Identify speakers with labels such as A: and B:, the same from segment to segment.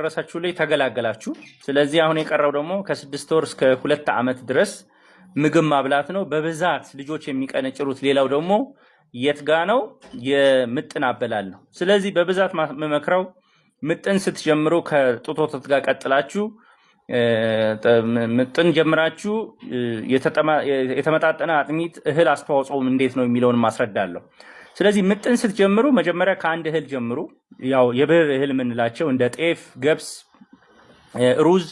A: ረሳችሁ ላይ ተገላገላችሁ። ስለዚህ አሁን የቀረው ደግሞ ከ6 ወር እስከ 2 ዓመት ድረስ ምግብ ማብላት ነው በብዛት ልጆች የሚቀነጭሩት። ሌላው ደግሞ የት ጋ ነው? የምጥን አበላል ነው። ስለዚህ በብዛት መመክረው ምጥን ስትጀምሩ ከጡት ወተት ጋር ቀጥላችሁ ምጥን ጀምራችሁ የተመጣጠነ አጥሚት እህል አስተዋጽኦ እንዴት ነው የሚለውን ማስረዳለሁ። ስለዚህ ምጥን ስትጀምሩ መጀመሪያ ከአንድ እህል ጀምሩ። ያው የብር እህል የምንላቸው እንደ ጤፍ፣ ገብስ፣ ሩዝ፣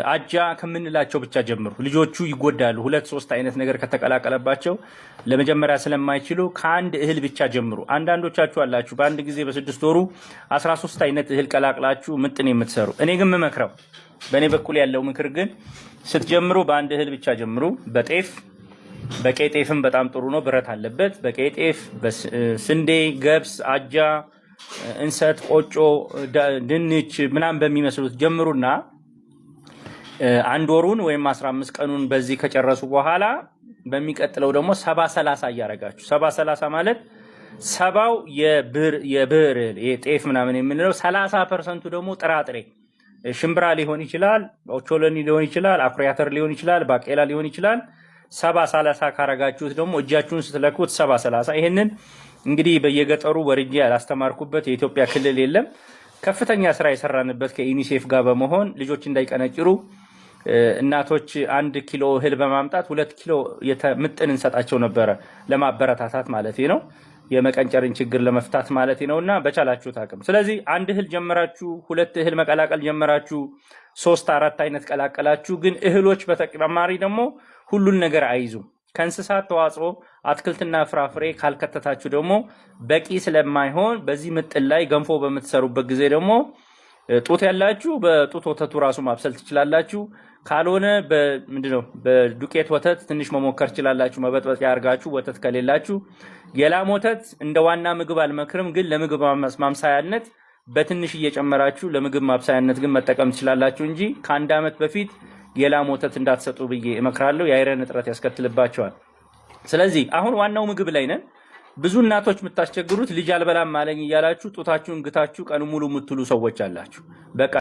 A: አጃ ከምንላቸው ብቻ ጀምሩ። ልጆቹ ይጎዳሉ። 2-3 አይነት ነገር ከተቀላቀለባቸው ለመጀመሪያ ስለማይችሉ ከአንድ እህል ብቻ ጀምሩ። አንዳንዶቻችሁ አላችሁ በአንድ ጊዜ በ6 ወሩ 13 አይነት እህል ቀላቅላችሁ ምጥን የምትሰሩ። እኔ ግን የምመክረው በእኔ በኩል ያለው ምክር ግን ስትጀምሩ በአንድ እህል ብቻ ጀምሩ። በጤፍ በቄጤፍም በጣም ጥሩ ነው፣ ብረት አለበት። በቄጤፍ፣ ስንዴ፣ ገብስ፣ አጃ፣ እንሰት፣ ቆጮ፣ ድንች ምናምን በሚመስሉት ጀምሩና 1 ወሩን ወይም 15 ቀኑን በዚህ ከጨረሱ በኋላ በሚቀጥለው ደግሞ 70-30 እያደረጋችሁ 70-30 ማለት 70ው የብር የጤፍ ምናምን የምንለው 30% ደግሞ ጥራጥሬ ሽምብራ ሊሆን ይችላል፣ ኦቾሎኒ ሊሆን ይችላል፣ አኩሪ አተር ሊሆን ይችላል፣ ባቄላ ሊሆን ይችላል። 70-30 ካረጋችሁት ደግሞ እጃችሁን ስትለኩት 70-30። ይሄንን እንግዲህ በየገጠሩ ወርጄ ያላስተማርኩበት የኢትዮጵያ ክልል የለም። ከፍተኛ ስራ የሰራንበት ከዩኒሴፍ ጋር በመሆን ልጆች እንዳይቀነጭሩ እናቶች 1 ኪሎ እህል በማምጣት 2 ኪሎ ምጥን እንሰጣቸው ነበረ፣ ለማበረታታት ማለት ነው፣ የመቀንጨርን ችግር ለመፍታት ማለት ነውና በቻላችሁት አቅም። ስለዚህ 1 እህል ጀመራችሁ፣ 2 እህል መቀላቀል ጀመራችሁ፣ 3-4 አይነት ቀላቀላችሁ። ግን እህሎች በተጨማሪ ደግሞ ሁሉን ነገር አይዙም። ከእንስሳት ተዋጽኦ አትክልትና ፍራፍሬ ካልከተታችሁ ደግሞ በቂ ስለማይሆን በዚህ ምጥን ላይ ገንፎ በምትሰሩበት ጊዜ ደግሞ ጡት ያላችሁ በጡት ወተቱ ራሱ ማብሰል ትችላላችሁ። ካልሆነ በምንድነው በዱቄት ወተት ትንሽ መሞከር ትችላላችሁ። መበጥበጥ ያርጋችሁ ወተት ከሌላችሁ የላም ወተት እንደ ዋና ምግብ አልመክርም፣ ግን ለምግብ ማምሳያነት በትንሽ እየጨመራችሁ ለምግብ ማብሳያነት ግን መጠቀም ትችላላችሁ እንጂ ከ1 ዓመት በፊት የላም ወተት እንዳትሰጡ ብዬ እመክራለሁ። የአይረን እጥረት ያስከትልባቸዋል። ስለዚህ አሁን ዋናው ምግብ ላይ ነን። ብዙ እናቶች የምታስቸግሩት ልጅ አልበላም ማለኝ እያላችሁ ጡታችሁን ግታችሁ ቀኑ ሙሉ የምትሉ ሰዎች አላችሁ። በቃ